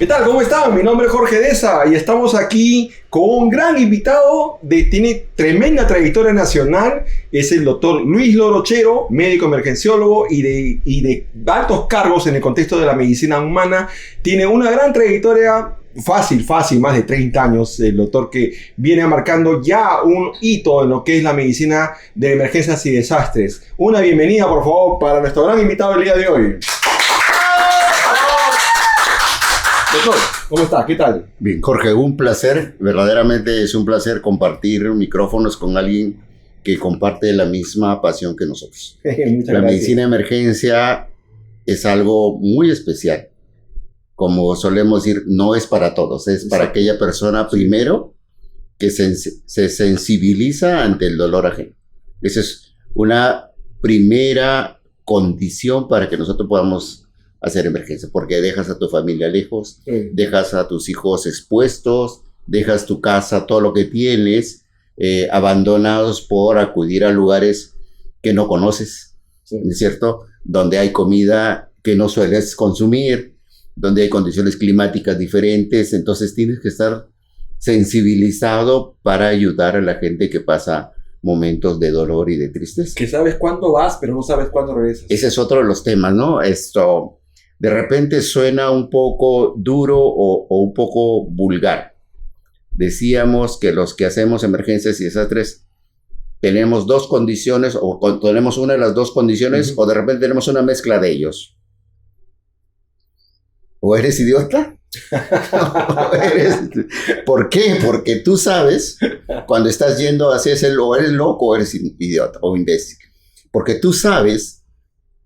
tal? ¿Cómo están? Mi nombre es Jorge Deza y estamos aquí con un gran invitado, tiene tremenda trayectoria nacional, es el doctor Luis Lorochero, médico emergenciólogo y de altos cargos en el contexto de la medicina humana. Tiene una gran trayectoria, fácil, más de 30 años, el doctor que viene marcando ya un hito en lo que es la medicina de emergencias y desastres. Una bienvenida, por favor, para nuestro gran invitado del día de hoy. Doctor, ¿cómo está? ¿Qué tal? Bien, Jorge, un placer, verdaderamente es un placer compartir micrófonos con alguien que comparte la misma pasión que nosotros. La medicina de emergencia es algo muy especial. Como solemos decir, no es para todos, es para aquella persona primero que se sensibiliza ante el dolor ajeno. Esa es una primera condición para que nosotros podamos hacer emergencia, porque dejas a tu familia lejos, dejas a tus hijos expuestos, dejas tu casa, todo lo que tienes, abandonados por acudir a lugares que no conoces, ¿es cierto? Donde hay comida que no sueles consumir, donde hay condiciones climáticas diferentes, entonces tienes que estar sensibilizado para ayudar a la gente que pasa momentos de dolor y de tristeza. Que sabes cuándo vas, pero no sabes cuándo regresas. Ese es otro de los temas, ¿no? Esto de repente suena un poco duro o un poco vulgar. Decíamos que los que hacemos emergencias y desastres tenemos dos condiciones, o tenemos una de las dos condiciones, o de repente tenemos una mezcla de ellos. ¿O eres idiota? ¿Por qué? Porque tú sabes cuando estás yendo hacia ese, o eres loco o eres idiota o imbécil. Porque tú sabes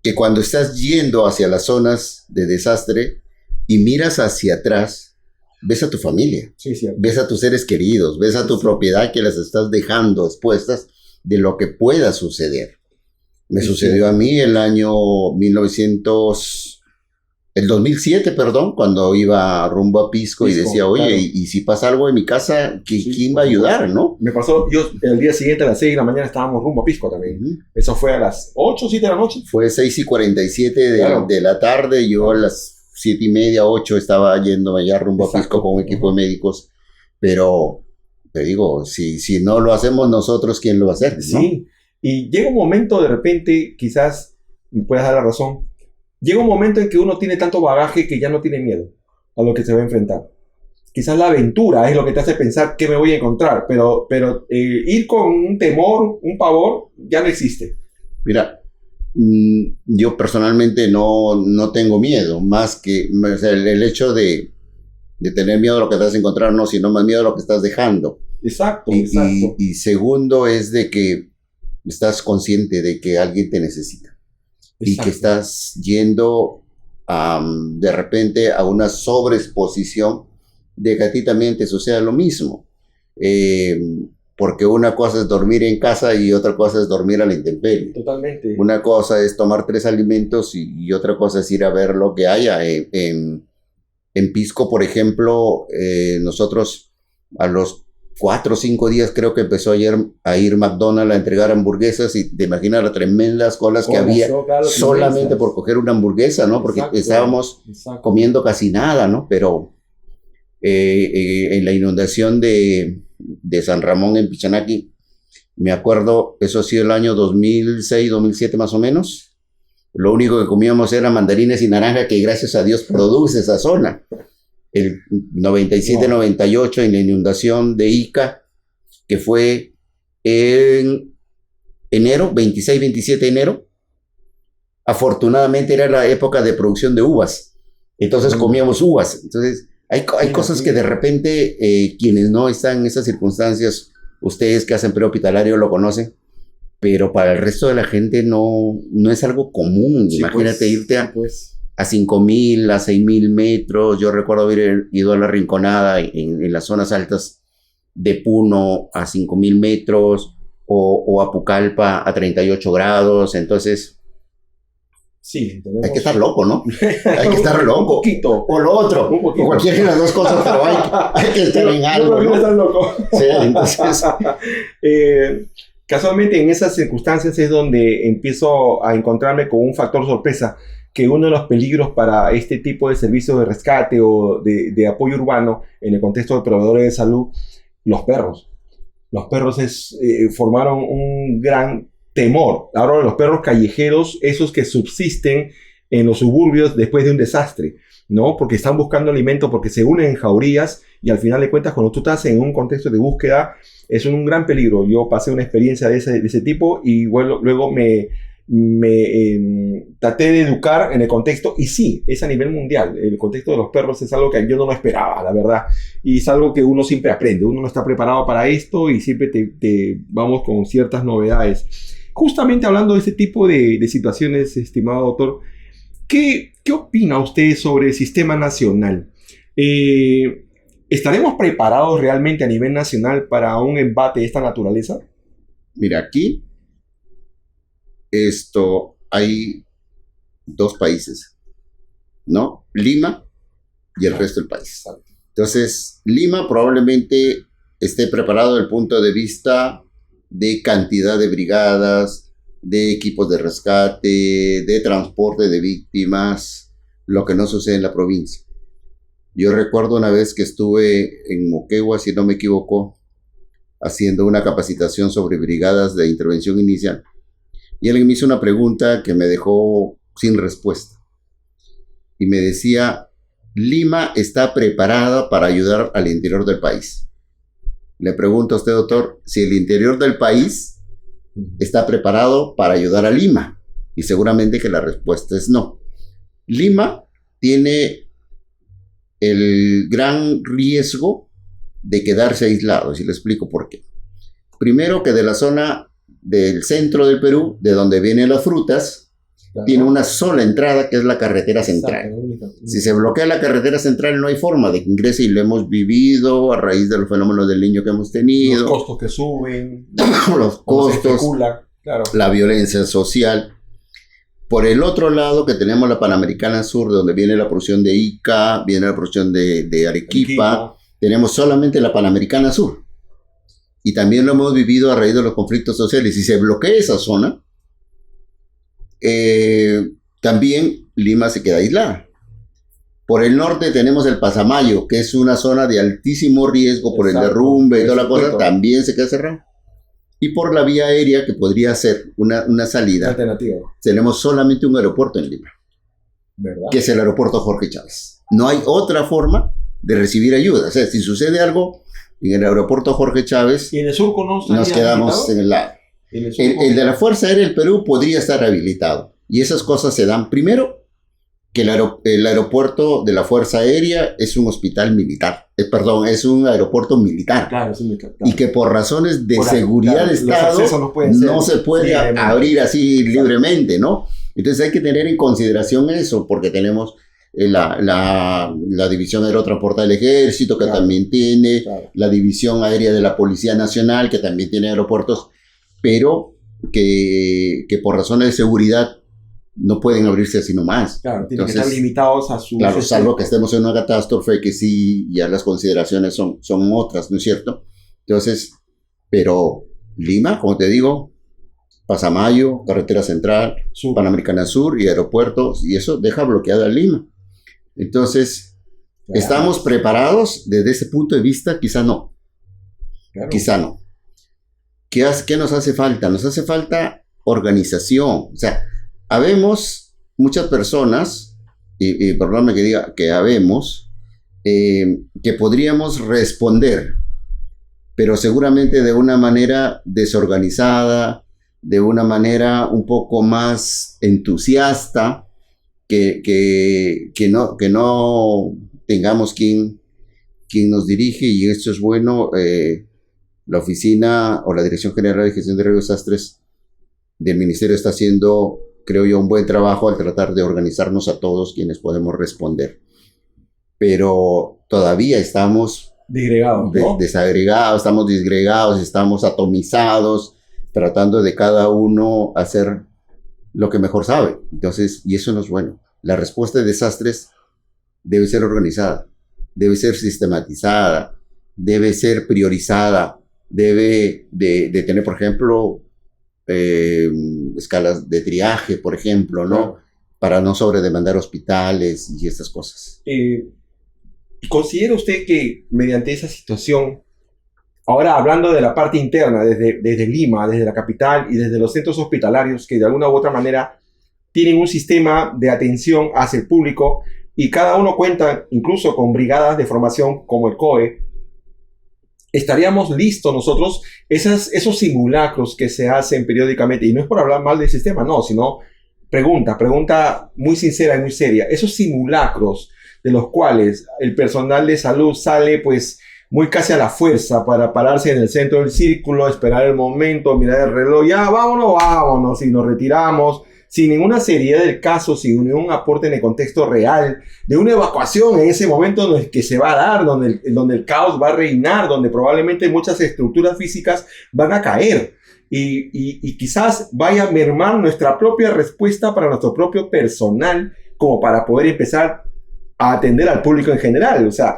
que cuando estás yendo hacia las zonas de desastre y miras hacia atrás, ves a tu familia, ves a tus seres queridos, ves a tu propiedad que las estás dejando expuestas de lo que pueda suceder. Me sucedió a mí el año 2007, cuando iba rumbo a Pisco y decía, oye, claro. y si pasa algo en mi casa, ¿quién va a ayudar, no? Me pasó, yo el día siguiente a las 6 de la mañana estábamos rumbo a Pisco también. Eso fue a las 8, 7 de la noche. Fue 6:47 de la tarde, yo a las 7:30, 8 estaba yéndome ya rumbo a Pisco con un equipo de médicos, pero te digo, si no lo hacemos nosotros, ¿quién lo va a hacer? ¿No? Sí, y llega un momento de repente, quizás me puedas dar la razón, llega un momento en que uno tiene tanto bagaje que ya no tiene miedo a lo que se va a enfrentar. Quizás la aventura es lo que te hace pensar qué me voy a encontrar, pero ir con un temor, un pavor, ya no existe. Mira, yo personalmente no tengo miedo, más que o sea, el hecho de tener miedo a lo que te vas a encontrar, no, sino más miedo a lo que estás dejando. Exacto. Y segundo es de que estás consciente de que alguien te necesita. Y que estás yendo de repente a una sobreexposición de que a ti también te suceda lo mismo. Porque una cosa es dormir en casa y otra cosa es dormir a la intemperie. Totalmente. Una cosa es tomar 3 alimentos y otra cosa es ir a ver lo que haya. En Pisco, por ejemplo, nosotros a los 4 o 5 días creo que empezó a ir McDonald's a entregar hamburguesas y te imaginas las tremendas colas que había solamente por coger una hamburguesa, ¿no? Porque estábamos comiendo casi nada, ¿no? Pero en la inundación de San Ramón en Pichanaki, me acuerdo, eso ha sido el año 2006, 2007 más o menos, lo único que comíamos era mandarines y naranja que gracias a Dios produce esa zona. El 97-98 en la inundación de Ica, que fue en enero, 26-27 de enero. Afortunadamente era la época de producción de uvas, entonces comíamos uvas. Entonces hay cosas que de repente quienes no están en esas circunstancias, ustedes que hacen prehospitalario lo conocen, pero para el resto de la gente no es algo común. Sí, imagínate irte a 5.000, a 6.000 metros. Yo recuerdo haber ido a la Rinconada en las zonas altas de Puno a 5.000 metros o a Pucallpa a 38 grados. Entonces, sí, hay que estar loco, ¿no? Hay que estar loco. Un poquito. O lo otro. O cualquiera de las dos cosas, pero hay que estar en algo, ¿no? Estar loco. Sí, entonces... Casualmente en esas circunstancias es donde empiezo a encontrarme con un factor sorpresa. que uno de los peligros para este tipo de servicios de rescate o de apoyo urbano en el contexto de proveedores de salud, los perros. Los perros formaron un gran temor. Ahora los perros callejeros, esos que subsisten en los suburbios después de un desastre, ¿no? Porque están buscando alimento, porque se unen en jaurías y al final de cuentas cuando tú estás en un contexto de búsqueda es un gran peligro. Yo pasé una experiencia de ese tipo y bueno, luego me traté de educar en el contexto y sí, es a nivel mundial. El contexto de los perros es algo que yo no lo esperaba, la verdad, y es algo que uno siempre aprende. Uno no está preparado para esto y siempre te vamos con ciertas novedades. Justamente hablando de este tipo de situaciones, estimado doctor, ¿qué opina usted sobre el sistema nacional? ¿Estaremos preparados realmente a nivel nacional para un embate de esta naturaleza? Mira, aquí hay dos países, ¿no? Lima y el resto del país. Entonces, Lima probablemente esté preparado desde el punto de vista de cantidad de brigadas, de equipos de rescate, de transporte de víctimas, lo que no sucede en la provincia. Yo recuerdo una vez que estuve en Moquegua, si no me equivoco, haciendo una capacitación sobre brigadas de intervención inicial. Y alguien me hizo una pregunta que me dejó sin respuesta. Y me decía, Lima está preparada para ayudar al interior del país. Le pregunto a usted, doctor, si el interior del país está preparado para ayudar a Lima. Y seguramente que la respuesta es no. Lima tiene el gran riesgo de quedarse aislado. Y le explico por qué. Primero, que de la zona del centro del Perú, de donde vienen las frutas, claro, tiene una sola entrada, que es la carretera central. Si se bloquea la carretera central, no hay forma de que ingrese, y lo hemos vivido a raíz de los fenómenos del Niño que hemos tenido. Los costos que suben. Los costos, claro, la violencia social. Por el otro lado, que tenemos la Panamericana Sur, de donde viene la producción de Ica, viene la producción de Arequipa, tenemos solamente la Panamericana Sur. Y también lo hemos vivido a raíz de los conflictos sociales. Si se bloquea esa zona, también Lima se queda aislada. Por el norte tenemos el Pasamayo, que es una zona de altísimo riesgo por el derrumbe y toda la cosa, también se queda cerrado. Y por la vía aérea, que podría ser una salida, alternativa, tenemos solamente un aeropuerto en Lima, ¿verdad? Que es el aeropuerto Jorge Chávez. No hay otra forma de recibir ayuda. O sea, si sucede algo en el aeropuerto Jorge Chávez, ¿y en el surco nos quedamos en el lado. El de la Fuerza Aérea del Perú podría estar habilitado. Y esas cosas se dan primero, que el aeropuerto de la Fuerza Aérea es un hospital militar. Es un aeropuerto militar. Claro, es un militar. Claro. Y que por razones de seguridad de Estado no se puede abrir así libremente, ¿no? Entonces hay que tener en consideración eso, porque tenemos la División Aerotransporte del Ejército, que también tiene, la División Aérea de la Policía Nacional, que también tiene aeropuertos, pero que por razones de seguridad no pueden abrirse así nomás. Claro, tienen que estar limitados a su... Claro, salvo que estemos en una catástrofe, que sí, ya las consideraciones son otras, ¿no es cierto? Entonces, pero Lima, como te digo, Pasamayo, carretera central, Panamericana Sur y aeropuertos, y eso deja bloqueada Lima. Entonces, claro, ¿estamos preparados desde ese punto de vista? Quizá no. Claro. Quizá no. ¿Qué nos hace falta? Nos hace falta organización. O sea, habemos muchas personas, y perdóname que diga que habemos, que podríamos responder, pero seguramente de una manera desorganizada, de una manera un poco más entusiasta, que no tengamos quien nos dirige, y esto es bueno. La oficina o la Dirección General de Gestión de Riesgos y Desastres del Ministerio está haciendo, creo yo, un buen trabajo al tratar de organizarnos a todos quienes podemos responder. Pero todavía estamos disgregados, ¿no? Desagregados, estamos disgregados, estamos atomizados, tratando de cada uno hacer lo que mejor sabe. Entonces, y eso no es bueno. La respuesta de desastres debe ser organizada, debe ser sistematizada, debe ser priorizada, debe de tener, por ejemplo, escalas de triaje, por ejemplo, ¿no? para no sobredemandar hospitales y estas cosas. ¿Considera usted que mediante esa situación, ahora hablando de la parte interna, desde Lima, desde la capital y desde los centros hospitalarios, que de alguna u otra manera tienen un sistema de atención hacia el público y cada uno cuenta incluso con brigadas de formación como el COE, estaríamos listos nosotros, esos simulacros que se hacen periódicamente, y no es por hablar mal del sistema, no, sino pregunta muy sincera y muy seria, esos simulacros de los cuales el personal de salud sale pues muy casi a la fuerza para pararse en el centro del círculo, esperar el momento, mirar el reloj, ya vámonos, y nos retiramos, sin ninguna seriedad del caso, sin ningún aporte en el contexto real, de una evacuación en ese momento en el que se va a dar, donde el caos va a reinar, donde probablemente muchas estructuras físicas van a caer. Y quizás vaya a mermar nuestra propia respuesta para nuestro propio personal, como para poder empezar a atender al público en general. O sea,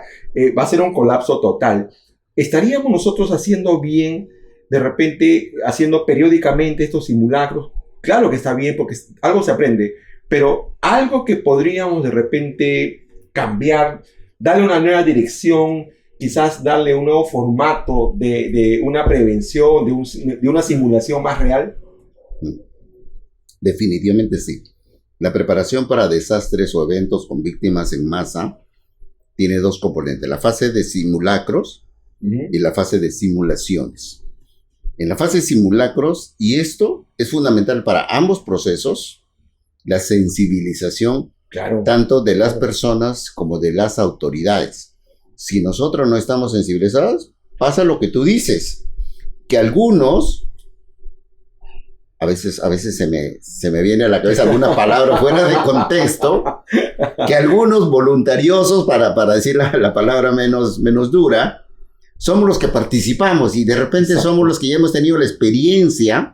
va a ser un colapso total. ¿Estaríamos nosotros haciendo bien, de repente, haciendo periódicamente estos simulacros? Claro que está bien porque algo se aprende, pero algo que podríamos de repente cambiar, darle una nueva dirección, quizás darle un nuevo formato de una prevención, de una simulación más real. Definitivamente sí. La preparación para desastres o eventos con víctimas en masa tiene dos componentes, la fase de simulacros y la fase de simulaciones. En la fase de simulacros, y esto es fundamental para ambos procesos, la sensibilización tanto de las personas como de las autoridades. Si nosotros no estamos sensibilizados, pasa lo que tú dices, que algunos, a veces se me viene a la cabeza alguna palabra fuera de contexto, que algunos voluntariosos, para decir la palabra menos dura, somos los que participamos y de repente somos los que ya hemos tenido la experiencia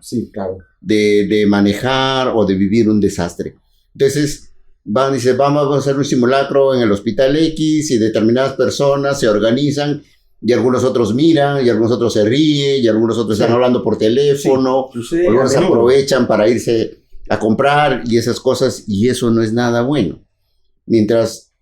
de manejar o de vivir un desastre. Entonces van y dicen, vamos a hacer un simulacro en el hospital X y determinadas personas se organizan y algunos otros miran y algunos otros se ríen y algunos otros están hablando por teléfono, algunos aprovechan para irse a comprar y esas cosas, y eso no es nada bueno. Mientras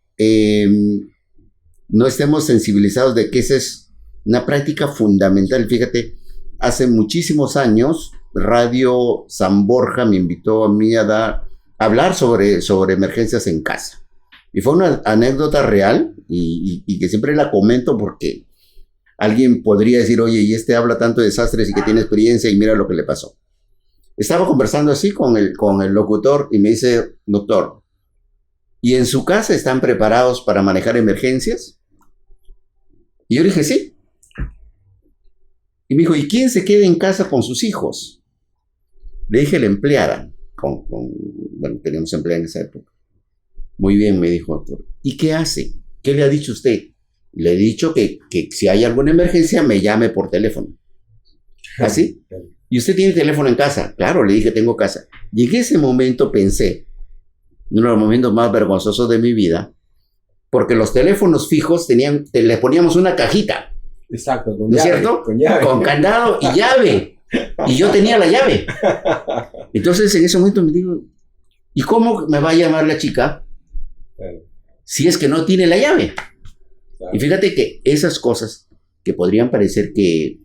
no estemos sensibilizados de que esa es una práctica fundamental. Fíjate, hace muchísimos años, Radio San Borja me invitó a mí a hablar sobre emergencias en casa. Y fue una anécdota real y que siempre la comento porque alguien podría decir, oye, y habla tanto de desastres y que tiene experiencia y mira lo que le pasó. Estaba conversando así con el locutor y me dice, doctor, ¿y en su casa están preparados para manejar emergencias? Y yo le dije, sí. Y me dijo, ¿y quién se queda en casa con sus hijos? Le dije, la empleada. Bueno, teníamos empleada en esa época. Muy bien, me dijo, doctor. ¿Y qué hace? ¿Qué le ha dicho usted? Le he dicho que si hay alguna emergencia me llame por teléfono. ¿Así? ¿Y usted tiene teléfono en casa? Claro, le dije, tengo casa. Y en ese momento pensé, uno de los momentos más vergonzosos de mi vida, porque los teléfonos fijos le poníamos una cajita. Exacto, ¿no es cierto? Con candado y llave. Y yo tenía la llave. Entonces en ese momento me digo, ¿y cómo me va a llamar la chica si es que no tiene la llave? Y fíjate que esas cosas que podrían parecer que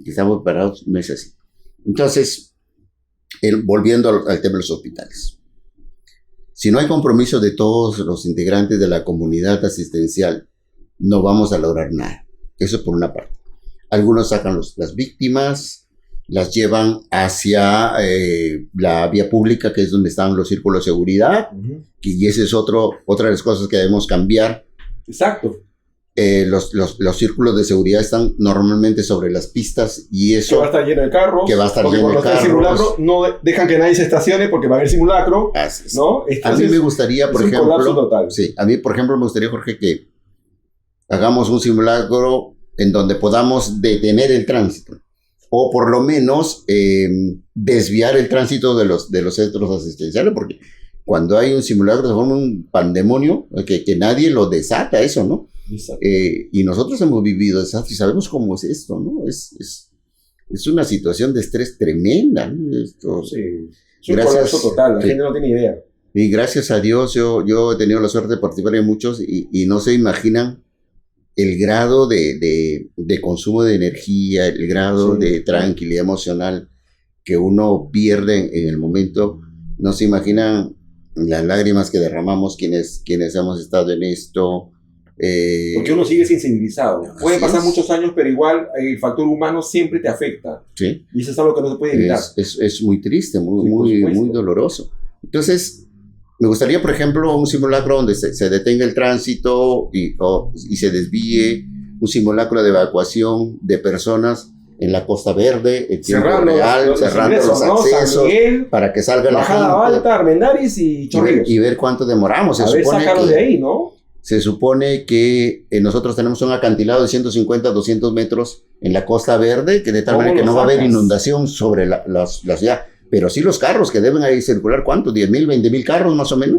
estamos preparados, no es así. Entonces, volviendo al tema de los hospitales. Si no hay compromiso de todos los integrantes de la comunidad asistencial, no vamos a lograr nada. Eso por una parte. Algunos sacan las víctimas, las llevan hacia la vía pública, que es donde están los círculos de seguridad, y ese es otra de las cosas que debemos cambiar. Exacto. Los círculos de seguridad están normalmente sobre las pistas y eso... Que va a estar lleno de carros. Que va a estar lleno de carros. Simulacro, no dejan que nadie se estacione porque va a haber simulacro. ¿No? A mí me gustaría, por ejemplo... Sí, a mí, por ejemplo, me gustaría, Jorge, que hagamos un simulacro en donde podamos detener el tránsito. O por lo menos desviar el tránsito de los centros asistenciales, porque cuando hay un simulacro se forma un pandemonio que nadie lo desata, eso, ¿no? Y nosotros hemos vivido desastres y sabemos cómo es esto, ¿no? Es una situación de estrés tremenda, ¿no? Esto, sí, es un colapso total, la gente no tiene idea. Y gracias a Dios yo he tenido la suerte de participar en muchos y no se imaginan el grado de consumo de energía, el grado de tranquilidad emocional que uno pierde en el momento. No se imaginan las lágrimas que derramamos quienes hemos estado en esto. Porque uno sigue sensibilizado. Pueden pasar muchos años, pero igual el factor humano siempre te afecta. Sí. Y eso es algo que no se puede evitar. Es muy triste, muy doloroso. Entonces, me gustaría, por ejemplo, un simulacro donde se detenga el tránsito y se desvíe, un simulacro de evacuación de personas en la Costa Verde, en tiempo real, cerrando los accesos, Miguel, para que salga la gente. Bajada Alta, Armendáriz y Chorrillos. Y ver cuánto demoramos. Sacarlos de ahí, ¿no? Se supone que nosotros tenemos un acantilado de 150 a 200 metros en la Costa Verde, que de tal manera que no va a haber inundación sobre la ciudad. Pero sí los carros que deben ahí circular, ¿cuánto? 10,000, 20,000 carros más o menos.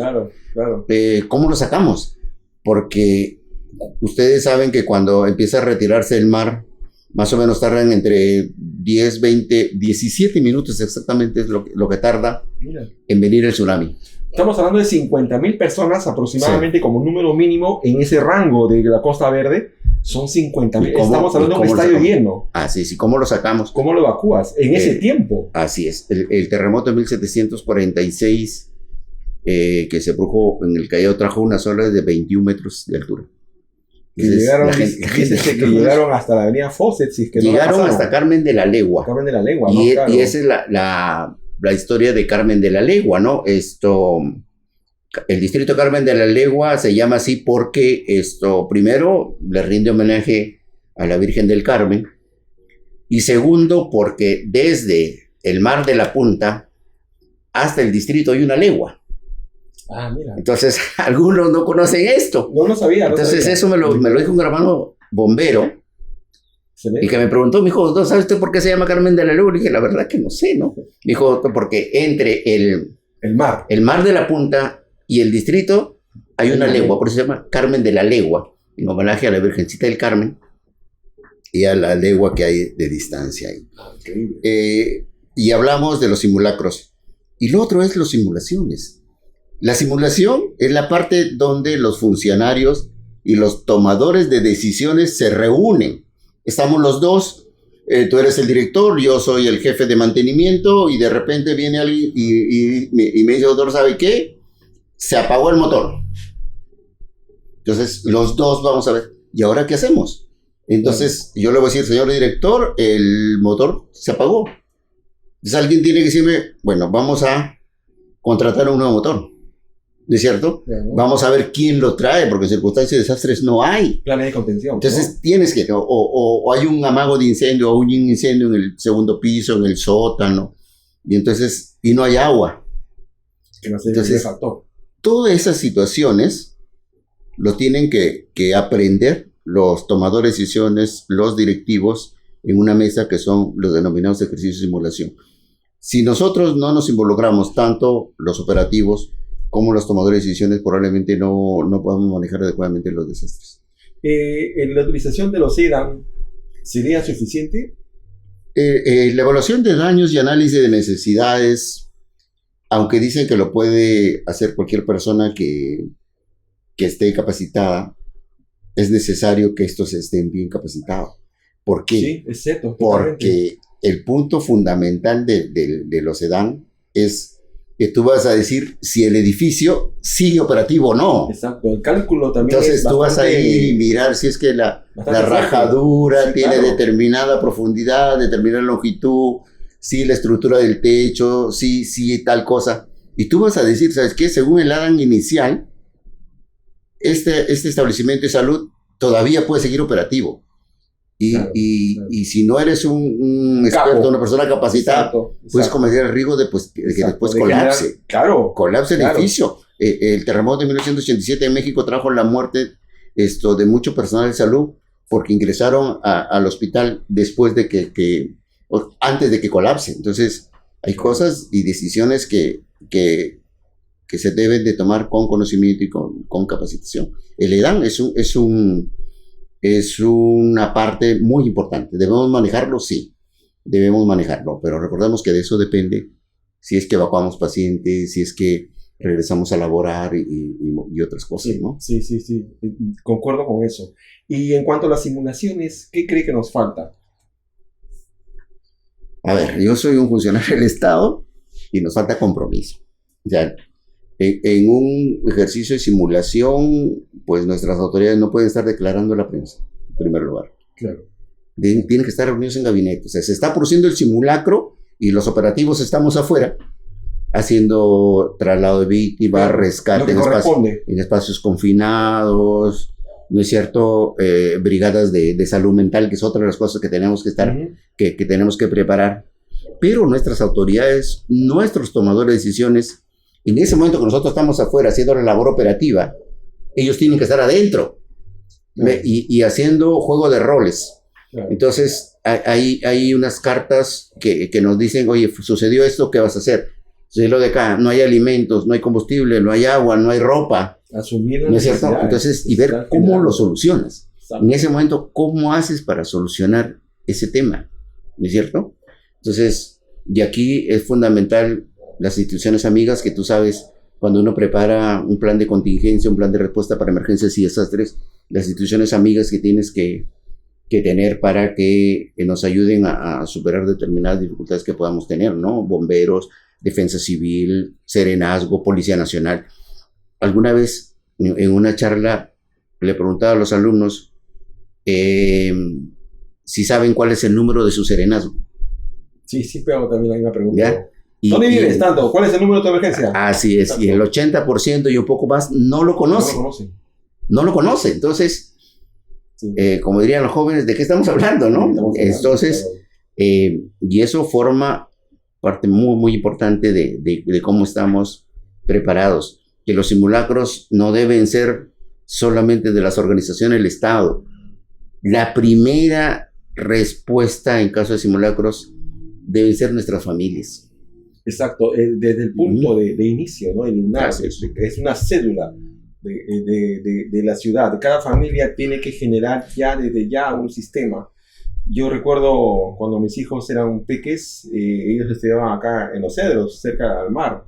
Claro. ¿Cómo los sacamos? Porque ustedes saben que cuando empieza a retirarse el mar, más o menos tardan entre 10, 20, 17 minutos exactamente es lo que tarda en venir el tsunami. Estamos hablando de 50,000 personas aproximadamente como número mínimo en ese rango de la Costa Verde. Son 50,000. Estamos hablando de un estadio lleno. Sí. ¿Cómo lo sacamos? ¿Cómo lo evacúas en ese tiempo? Así es. El terremoto de 1746 que se produjo en el Callao trajo unas olas de 21 metros de altura. Llegaron hasta la avenida Fawcett. Llegaron hasta Carmen de la Legua. Carmen de la Legua, ¿no? Y esa es la historia de Carmen de la Legua, ¿no? El distrito Carmen de la Legua se llama así porque primero le rinde homenaje a la Virgen del Carmen y segundo porque desde el Mar de la Punta hasta el distrito hay una legua. Mira. Entonces algunos no conocen esto. No lo sabía. Entonces eso me lo dijo un hermano bombero y que me preguntó, me dijo, ¿no sabe usted por qué se llama Carmen de la Legua? Le dije, la verdad que no sé, ¿no? Me dijo, porque entre el Mar de la Punta y el distrito hay una legua, por eso se llama Carmen de la Legua, en homenaje a la Virgencita del Carmen y a la legua que hay de distancia ahí. Y hablamos de los simulacros. Y lo otro es las simulaciones. La simulación es la parte donde los funcionarios y los tomadores de decisiones se reúnen. Estamos los dos, tú eres el director, yo soy el jefe de mantenimiento y de repente viene alguien y me dice, doctor, ¿sabe qué? Se apagó el motor. Entonces, los dos vamos a ver, ¿y ahora qué hacemos? Entonces, yo le voy a decir, señor director, el motor se apagó. Entonces, alguien tiene que decirme, bueno, vamos a contratar un nuevo motor. ¿No es cierto? Vamos a ver quién lo trae, porque en circunstancias de desastres no hay. Planes de contención. Entonces, tienes que, o hay un amago de incendio, o un incendio en el segundo piso, en el sótano, y no hay agua. Entonces, factor. Todas esas situaciones lo tienen que aprender los tomadores de decisiones, los directivos, en una mesa que son los denominados ejercicios de simulación. Si nosotros no nos involucramos tanto los operativos como los tomadores de decisiones, probablemente no podamos manejar adecuadamente los desastres. ¿La utilización de los EDAM sería suficiente? La evaluación de daños y análisis de necesidades, aunque dicen que lo puede hacer cualquier persona que esté capacitada, es necesario que estos estén bien capacitados. ¿Por qué? Sí, es cierto. Porque el punto fundamental de los EDAM es que tú vas a decir si el edificio sigue operativo o no. Exacto, el cálculo también. Entonces tú vas a ir y mirar si es que la rajadura tiene determinada profundidad, determinada longitud, si la estructura del techo, si tal cosa. Y tú vas a decir, ¿sabes qué? Según el ADAN inicial, este establecimiento de salud todavía puede seguir operativo. Y si no eres un experto, una persona capacitada, puedes cometer el riesgo de que después colapse. Colapse el edificio. El terremoto de 1987 en México trajo la muerte de mucho personal de salud porque ingresaron al hospital después de antes de que colapse. Entonces, hay cosas y decisiones que se deben de tomar con conocimiento y con capacitación. El EDAM es una parte muy importante. ¿Debemos manejarlo? Sí, debemos manejarlo, pero recordemos que de eso depende si es que evacuamos pacientes, si es que regresamos a laborar y otras cosas, sí, ¿no? Sí, concuerdo con eso. Y en cuanto a las simulaciones, ¿qué cree que nos falta? A ver, yo soy un funcionario del Estado y nos falta compromiso. O sea, en un ejercicio de simulación, pues nuestras autoridades no pueden estar declarando a la prensa, en primer lugar. Claro. Tienen que estar reunidos en gabinete. O sea, se está produciendo el simulacro y los operativos estamos afuera, haciendo traslado de víctimas, rescate en espacios confinados, ¿no es cierto? Brigadas de salud mental, que es otra de las cosas que tenemos que estar, que tenemos que preparar. Pero nuestras autoridades, nuestros tomadores de decisiones, en ese momento que nosotros estamos afuera haciendo la labor operativa, ellos tienen que estar adentro y haciendo juego de roles. Entonces, hay unas cartas que nos dicen, oye, sucedió esto, ¿qué vas a hacer? Sucedió lo de acá, no hay alimentos, no hay combustible, no hay agua, no hay ropa. Asumir la ¿no es cierto? Entonces, y ver cómo lo solucionas. Exacto. En ese momento, ¿cómo haces para solucionar ese tema? ¿No es cierto? Entonces, de aquí es fundamental las instituciones amigas, que tú sabes, cuando uno prepara un plan de contingencia, un plan de respuesta para emergencias y desastres, las instituciones amigas que tienes que tener para que nos ayuden a superar determinadas dificultades que podamos tener, ¿no? Bomberos, Defensa Civil, Serenazgo, Policía Nacional. Alguna vez en una charla le preguntaba a los alumnos si saben cuál es el número de su Serenazgo. Sí, pero también hay una pregunta. ¿Ya? ¿Dónde vives tanto? ¿Cuál es el número de tu emergencia? Así es, y el 80% y un poco más no lo conoce. No lo conoce. Entonces, como dirían los jóvenes, ¿de qué estamos hablando, no? Entonces, y eso forma parte muy, muy importante de cómo estamos preparados. Que los simulacros no deben ser solamente de las organizaciones del Estado. La primera respuesta en caso de simulacros deben ser nuestras familias. Exacto, desde el punto de inicio, ¿no? El INAR, es una cédula de la ciudad. Cada familia tiene que generar desde ya un sistema. Yo recuerdo cuando mis hijos eran peques, ellos estudiaban acá en Los Cedros, cerca del mar.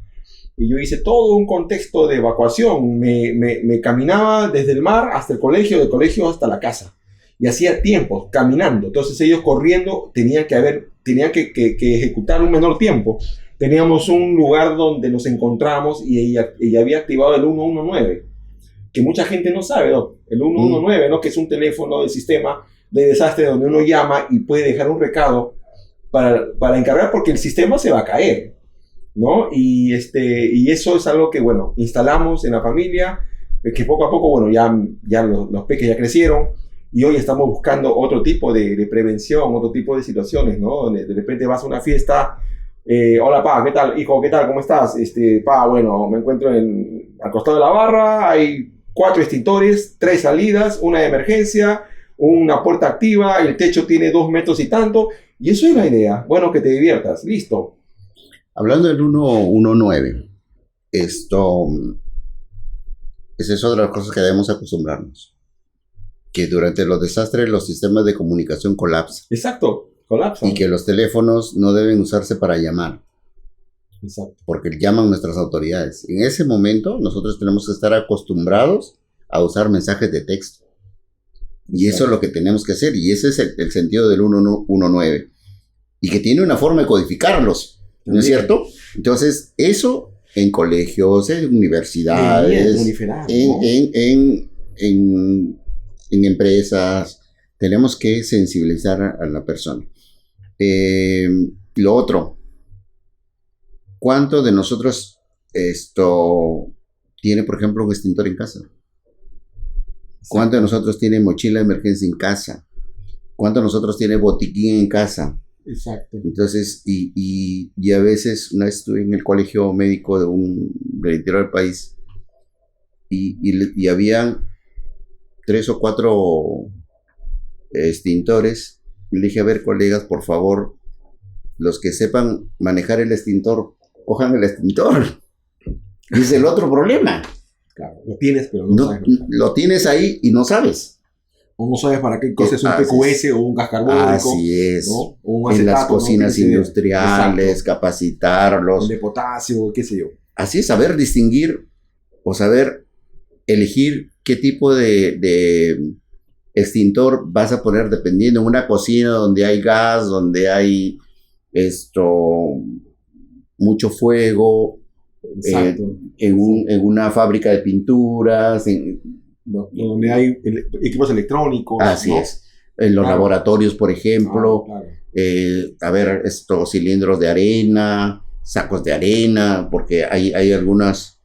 Y yo hice todo un contexto de evacuación. Me caminaba desde el mar hasta el colegio, del colegio hasta la casa. Y hacía tiempo, caminando. Entonces ellos corriendo tenían que ejecutar un menor tiempo. Teníamos un lugar donde nos encontramos y ella había activado el 119, que mucha gente no sabe, ¿no? El 119, ¿no? Que es un teléfono del sistema de desastre donde uno llama y puede dejar un recado para encargar, porque el sistema se va a caer, ¿no? Y eso es algo que, bueno, instalamos en la familia, que poco a poco, bueno, ya los peques ya crecieron. Y hoy estamos buscando otro tipo de prevención, otro tipo de situaciones, ¿no? Donde de repente vas a una fiesta, hola, pa, ¿qué tal? Hijo, ¿qué tal? ¿Cómo estás? Pa, bueno, me encuentro al costado de la barra, hay 4 extintores, 3 salidas, una de emergencia, una puerta activa, el techo tiene 2 metros y tanto, y eso es la idea. Bueno, que te diviertas, listo. Hablando del 119, esa es otra de las cosas que debemos acostumbrarnos. Que durante los desastres los sistemas de comunicación colapsan. Exacto, colapsan. Y que los teléfonos no deben usarse para llamar. Exacto. Porque llaman nuestras autoridades. En ese momento nosotros tenemos que estar acostumbrados a usar mensajes de texto. Y eso es lo que tenemos que hacer. Y ese es el sentido del 119. Y que tiene una forma de codificarlos. ¿No es cierto? Entonces, eso en colegios, en universidades, en empresas, tenemos que sensibilizar a la persona. Lo otro, ¿cuánto de nosotros tiene, por ejemplo, un extintor en casa? ¿Cuánto de nosotros tiene mochila de emergencia en casa? ¿Cuánto de nosotros tiene botiquín en casa? Exacto. Entonces, y a veces, una vez estuve en el colegio médico del interior del país y habían 3 o 4 extintores. Y le dije, a ver, colegas, por favor, los que sepan manejar el extintor, cojan el extintor. Y es el otro problema. Claro, lo tienes, pero no sabes. Lo tienes ahí y no sabes. O no sabes para qué cosa es un PQS o un gas carbónico. Así es. ¿no? O un acetato, en las cocinas, ¿no? industriales, Exacto. capacitarlos. El de potasio, qué sé yo. así es, saber distinguir o saber elegir qué tipo de extintor vas a poner dependiendo en una cocina donde hay gas, donde hay mucho fuego, en una fábrica de pinturas, donde hay equipos electrónicos. Así es. En los laboratorios, por ejemplo, a ver, estos cilindros de arena, sacos de arena, porque hay unos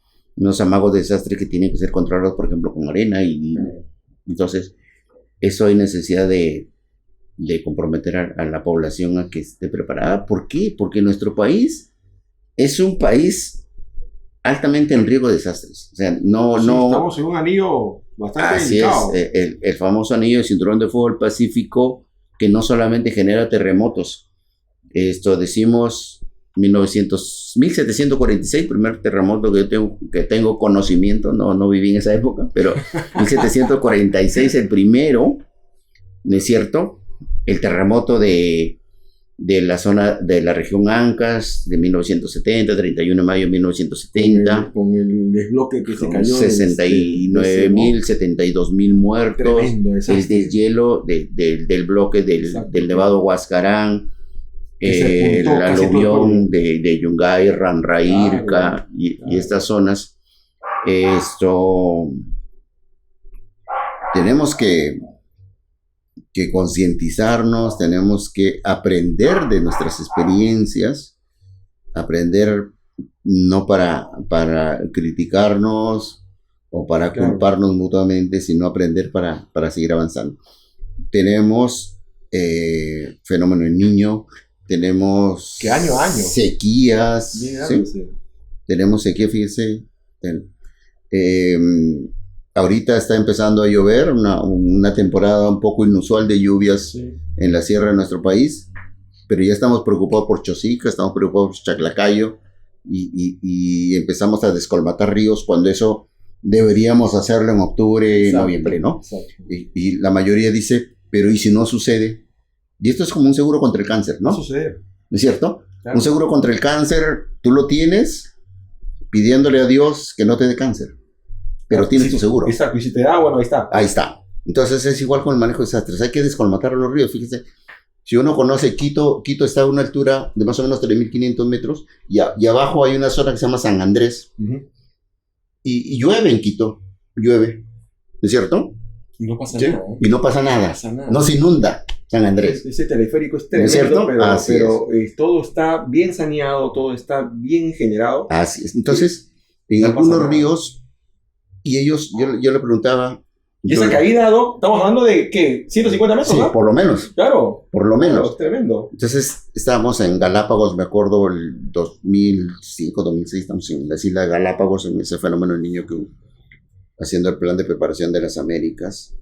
amagos de desastre que tienen que ser controlados, por ejemplo, con arena, y entonces eso hay necesidad de comprometer a la población a que esté preparada. ¿Por qué? Porque nuestro país es un país altamente en riesgo de desastres. O sea, no estamos en un anillo bastante delicado. Así es, el famoso anillo de cinturón de fuego del Pacífico, que no solamente genera terremotos. Decimos 1746, primer terremoto que tengo conocimiento, no viví en esa época, pero 1746 el primero, ¿no es cierto? El terremoto de la zona de la región Ancas de 1970, 31 de mayo de 1970. Con el desbloque que se cayó. 69.000, 72.000 muertos. Tremendo, el deshielo del bloque del Nevado Huascarán. El aluvión de Yungay, Ranraírca y estas zonas. Tenemos que concientizarnos, tenemos que aprender de nuestras experiencias, aprender no para criticarnos o para culparnos mutuamente, sino aprender para seguir avanzando. Tenemos fenómeno del Niño, tenemos que año a año sequías, ¿sí? Tenemos sequía, fíjese. Ahorita está empezando a llover, una temporada un poco inusual de lluvias en la sierra de nuestro país, pero ya estamos preocupados por Chosica, estamos preocupados por Chaclacayo y empezamos a descolmatar ríos cuando eso deberíamos hacerlo en octubre, noviembre, ¿no? Y la mayoría dice, pero ¿y si no sucede? Y esto es como un seguro contra el cáncer, ¿no? No sucede. ¿No es cierto? Claro. Un seguro contra el cáncer, tú lo tienes pidiéndole a Dios que no te dé cáncer. Pero tienes tu seguro. Exacto, y si te da, bueno, ahí está. Ahí está. Entonces es igual con el manejo de desastres. Hay que descolmatar los ríos. Fíjese, si uno conoce Quito está a una altura de más o menos 3.500 metros y abajo hay una zona que se llama San Andrés. Y llueve en Quito. Llueve. ¿No es cierto? Y no pasa nada. Y no pasa nada. No se inunda San Andrés. Ese teleférico es tremendo, ¿no es cierto? pero todo está bien saneado, todo está bien generado. Así es. Entonces, en algunos ríos... Y ellos, yo le preguntaba... ¿Y esa caída, Doc? Estamos hablando de, ¿qué? ¿150 metros? Sí, ¿no? Por lo menos. Claro. Por lo menos. Claro, tremendo. Entonces, estábamos en Galápagos, me acuerdo, el 2005, 2006, estamos en la isla de Galápagos, en ese fenómeno del Niño que hubo, haciendo el plan de preparación de las Américas.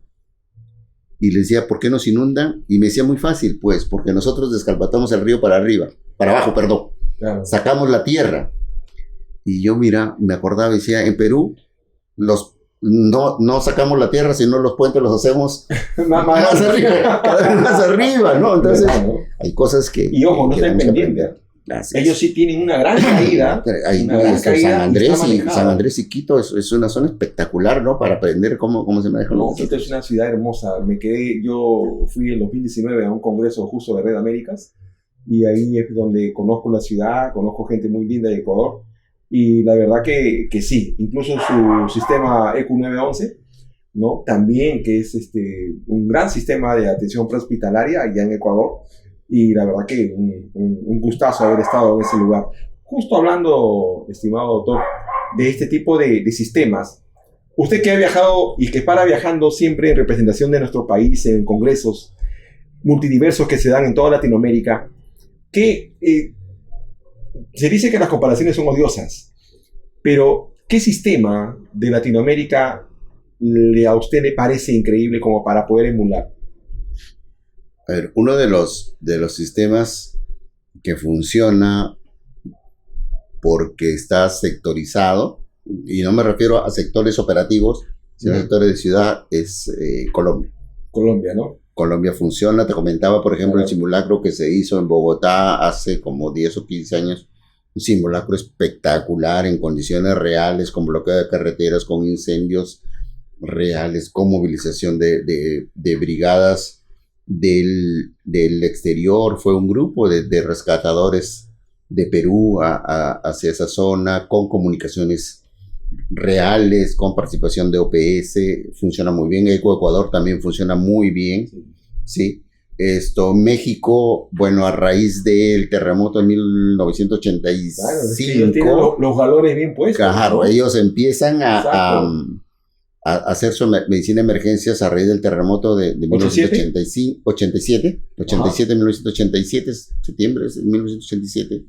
Y le decía, ¿por qué nos inundan? Y me decía, muy fácil, pues, porque nosotros descalvatamos el río para abajo, perdón. Claro. Sacamos la tierra. Y yo, me acordaba y decía, en Perú... no sacamos la tierra, sino los puentes los hacemos más arriba, cada vez más arriba, ¿no? Entonces, hay cosas que... Y ojo, no estén pendientes. Ellos sí tienen una gran caída. San Andrés y Quito es una zona espectacular, ¿no? Para aprender cómo se manejan los Quito es una ciudad hermosa. Yo fui en 2019 a un congreso justo de Red Américas y ahí es donde conozco la ciudad, conozco gente muy linda de Ecuador. Y la verdad que sí, incluso su sistema ECU 911, ¿no? También que es un gran sistema de atención prehospitalaria allá en Ecuador. Y la verdad que un gustazo haber estado en ese lugar. Justo hablando, estimado doctor, de este tipo de sistemas. Usted que ha viajado y que para viajando siempre en representación de nuestro país, en congresos multidiversos que se dan en toda Latinoamérica, que... se dice que las comparaciones son odiosas, pero ¿qué sistema de Latinoamérica a usted le parece increíble como para poder emular? A ver, uno de los sistemas que funciona porque está sectorizado, y no me refiero a sectores operativos, sino a sectores de ciudad, es Colombia. Colombia, ¿no? Colombia funciona. Te comentaba, por ejemplo, el simulacro que se hizo en Bogotá hace como 10 o 15 años Un simulacro espectacular en condiciones reales, con bloqueo de carreteras, con incendios reales, con movilización de brigadas del exterior. Fue un grupo de rescatadores de Perú hacia esa zona, con comunicaciones reales, con participación de OPS. Funciona muy bien. Ecuador también funciona muy bien, ¿sí? México, bueno, a raíz del terremoto de 1985. Claro, es que ellos tienen los valores bien puestos. Claro, ¿no? Ellos empiezan a hacer su medicina de emergencias a raíz del terremoto de 1987, 1987, septiembre de 1987.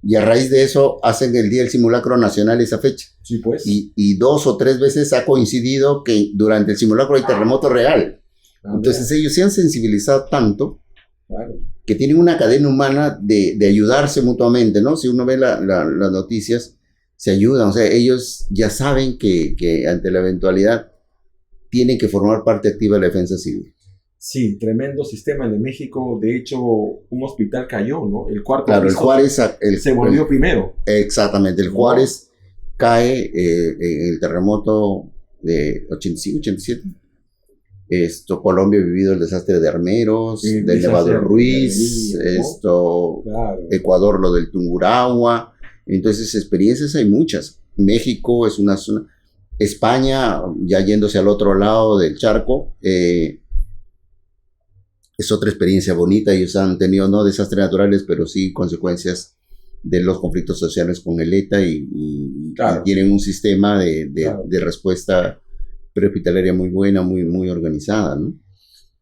Y a raíz de eso hacen el Día del Simulacro Nacional esa fecha. Sí, pues. Y 2 o 3 veces ha coincidido que durante el simulacro hay terremoto real. Entonces ellos se han sensibilizado tanto, claro, que tienen una cadena humana de ayudarse mutuamente, ¿no? Si uno ve las noticias, se ayudan. O sea, ellos ya saben que ante la eventualidad tienen que formar parte activa de la defensa civil. Sí, tremendo sistema el de México. De hecho, un hospital cayó, ¿no? El cuarto. Claro, el Juárez se volvió primero. Exactamente, el Juárez cae en el terremoto de 85, 87. Colombia ha vivido el desastre de Armeros, del Nevado Ruiz, ¿no? Claro. Ecuador lo del Tungurahua. Entonces, experiencias hay muchas. México es una zona. España, ya yéndose al otro lado del charco, es otra experiencia bonita. Ellos han tenido no desastres naturales, pero sí consecuencias de los conflictos sociales con el ETA y claro, tienen un sistema de respuesta prehospitalaria muy buena, muy organizada, ¿no?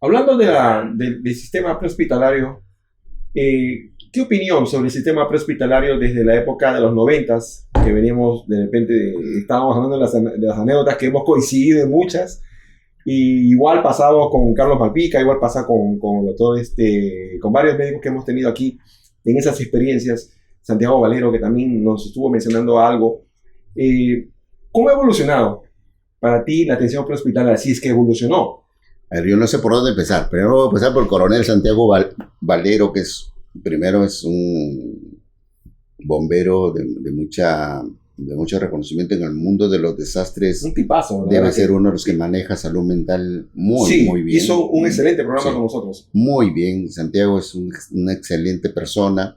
Hablando del sistema prehospitalario, ¿qué opinión sobre el sistema prehospitalario desde la época de los 90s? Que veníamos, de repente, estábamos hablando de las anécdotas que hemos coincidido en muchas, y igual pasado con Carlos Malpica, igual pasa con el doctor, con varios médicos que hemos tenido aquí en esas experiencias. Santiago Valero, que también nos estuvo mencionando algo. ¿Cómo ha evolucionado para ti la atención prehospitalaria, si es que evolucionó? A ver, yo no sé por dónde empezar. Primero voy a empezar por el coronel Santiago Valero, que primero es un bombero de mucho reconocimiento en el mundo de los desastres. Un tipazo, ¿verdad? Debe ser uno de los que maneja salud mental muy bien. Hizo un excelente programa con nosotros. Muy bien. Santiago es una excelente persona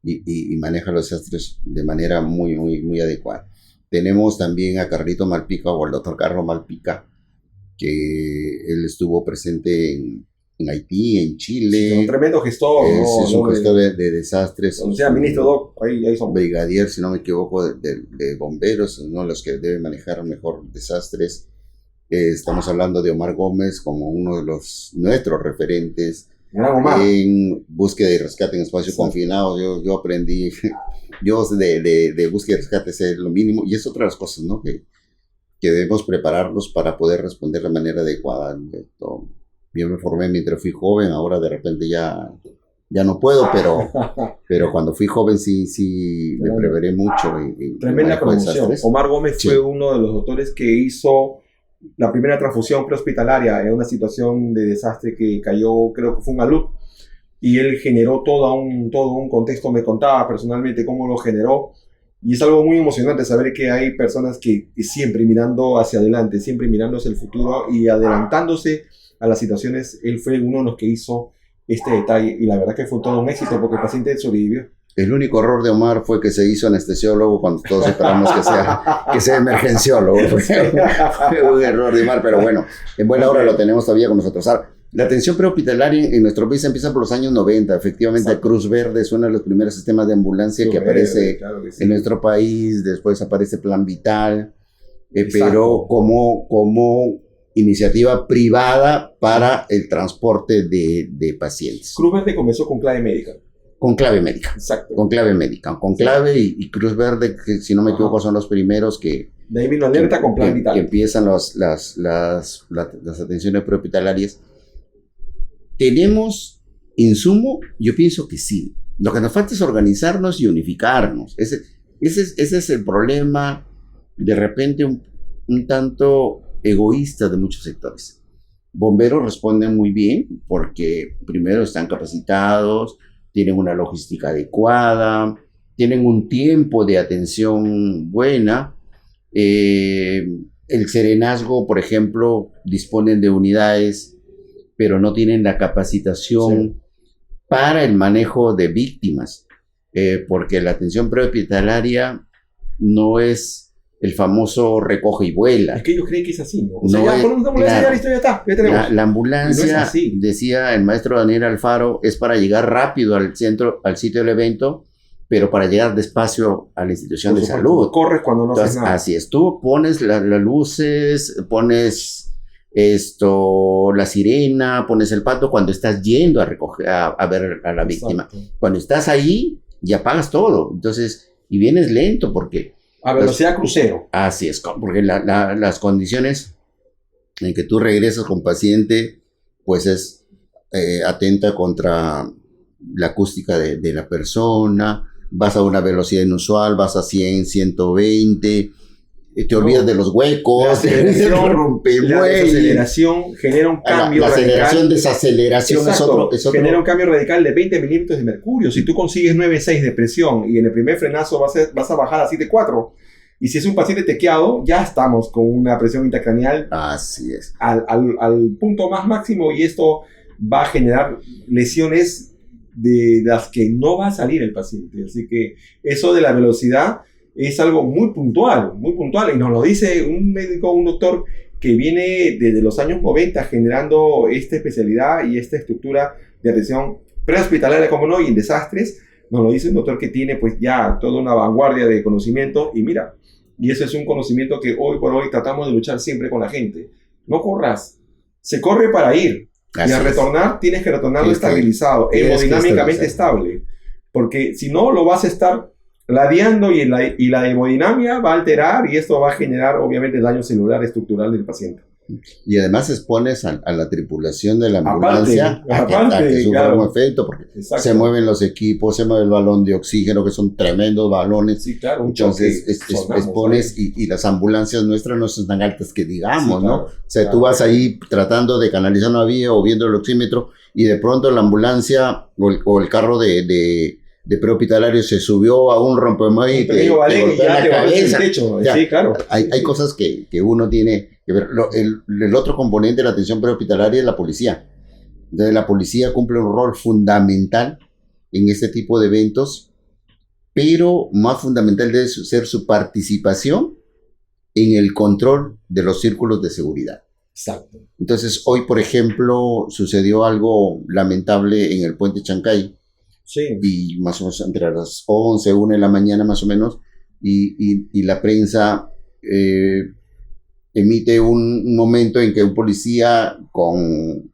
y maneja los desastres de manera muy adecuada. Tenemos también a Carlito Malpica, o al doctor Carlos Malpica, que él estuvo presente en Haití, en Chile. Sí, un tremendo gestor. Es un gestor de desastres. O sea, ministro Doc, ahí son. Brigadier, si no me equivoco, de bomberos, uno de los que debe manejar mejor desastres. Estamos hablando de Omar Gómez como uno de nuestros referentes en búsqueda y rescate en espacios confinados. Yo aprendí, de búsqueda y rescate sé lo mínimo, y es otra de las cosas, ¿no? Que debemos prepararnos para poder responder de manera adecuada. Yo me formé mientras fui joven, ahora de repente ya no puedo, pero cuando fui joven sí me preparé mucho. Tremenda promoción. Omar Gómez fue uno de los doctores que hizo la primera transfusión prehospitalaria en una situación de desastre que cayó, creo que fue un alud, y él generó todo un contexto. Me contaba personalmente cómo lo generó, y es algo muy emocionante saber que hay personas que siempre mirando hacia adelante, siempre mirando hacia el futuro y adelantándose a las situaciones. Él fue uno de los que hizo este detalle, y la verdad que fue todo un éxito porque el paciente sobrevivió. El único error de Omar fue que se hizo anestesiólogo cuando todos esperamos que sea emergenciólogo. Fue un error de Omar, pero bueno, en buena hora lo tenemos todavía con nosotros. Ahora, la atención prehospitalaria en nuestro país empieza por los años 90. Efectivamente, exacto. Cruz Verde es uno de los primeros sistemas de ambulancia Cruz que aparece claro que sí. En nuestro país. Después aparece Plan Vital, pero como iniciativa privada para el transporte de pacientes. Cruz Verde comenzó con clave médica. Con clave médica. Exacto. Con clave médica. Con clave y Cruz Verde, que si no me equivoco son los primeros que... De ahí vino alerta con Plan Vital. Que empiezan las atenciones prehospitalarias. ¿Tenemos insumo? Yo pienso que sí. Lo que nos falta es organizarnos y unificarnos. Ese es el problema, de repente, un tanto egoísta de muchos sectores. Bomberos responden muy bien porque primero están capacitados, tienen una logística adecuada, tienen un tiempo de atención buena. El serenazgo, por ejemplo, disponen de unidades, pero no tienen la capacitación para el manejo de víctimas, porque la atención prehospitalaria no es el famoso recoge y vuela. Es que ellos creen que es así, ¿no? O sea, ya ponemos una ambulancia, ya listo, ya está, ya tenemos. La ambulancia, no decía el maestro Daniel Alfaro, es para llegar rápido al sitio del evento, pero para llegar despacio a la institución de salud. Corres cuando no haces nada. Así es, tú pones las luces, pones la sirena, pones el pato cuando estás yendo a recoger, a ver a la víctima. Exacto. Cuando estás ahí, ya pagas todo. Entonces, y vienes lento porque... A velocidad crucero. Así es, porque las condiciones en que tú regresas con paciente, pues es atenta contra la acústica de la persona, vas a una velocidad inusual, vas a 100, 120, te olvidas de los huecos, la desaceleración genera un cambio radical. La aceleración, desaceleración es otro. Genera un cambio radical de 20 milímetros de mercurio. Si tú consigues 9,6 de presión y en el primer frenazo vas a bajar a 7,4, y si es un paciente tequeado, ya estamos con una presión intracraneal. Así es. Al punto más máximo, y esto va a generar lesiones de las que no va a salir el paciente. Así que eso de la velocidad es algo muy puntual, y nos lo dice un médico, un doctor que viene desde los años 90 generando esta especialidad y esta estructura de atención prehospitalaria, como no, y en desastres. Nos lo dice un doctor que tiene pues ya toda una vanguardia de conocimiento, y mira, y eso es un conocimiento que hoy por hoy tratamos de luchar siempre con la gente. No corras, se corre para ir. Así y al retornar, tienes que retornarlo estabilizado, hemodinámicamente estable. Porque si no, lo vas a estar ladeando y la hemodinamia va a alterar, y esto va a generar, obviamente, daño celular estructural del paciente. Y además expones a la tripulación de la ambulancia a que sufra un efecto, porque se mueven los equipos, se mueve el balón de oxígeno, que son tremendos balones. Sí, claro. Entonces expones, y las ambulancias nuestras no son tan altas que digamos, sí, claro, ¿no? O sea, tú vas ahí tratando de canalizar una vía o viendo el oxímetro, y de pronto la ambulancia o el carro de prehospitalario se subió a un rompemuelle y te golpeó la cabeza. Sí, claro. Hay cosas que uno tiene que ver. El otro componente de la atención prehospitalaria es la policía. Entonces, la policía cumple un rol fundamental en este tipo de eventos, pero más fundamental debe ser su participación en el control de los círculos de seguridad. Exacto. Entonces, hoy, por ejemplo, sucedió algo lamentable en el puente Chancay. Sí. Y más o menos entre las 11, 1 de la mañana más o menos, y la prensa emite un momento en que un policía con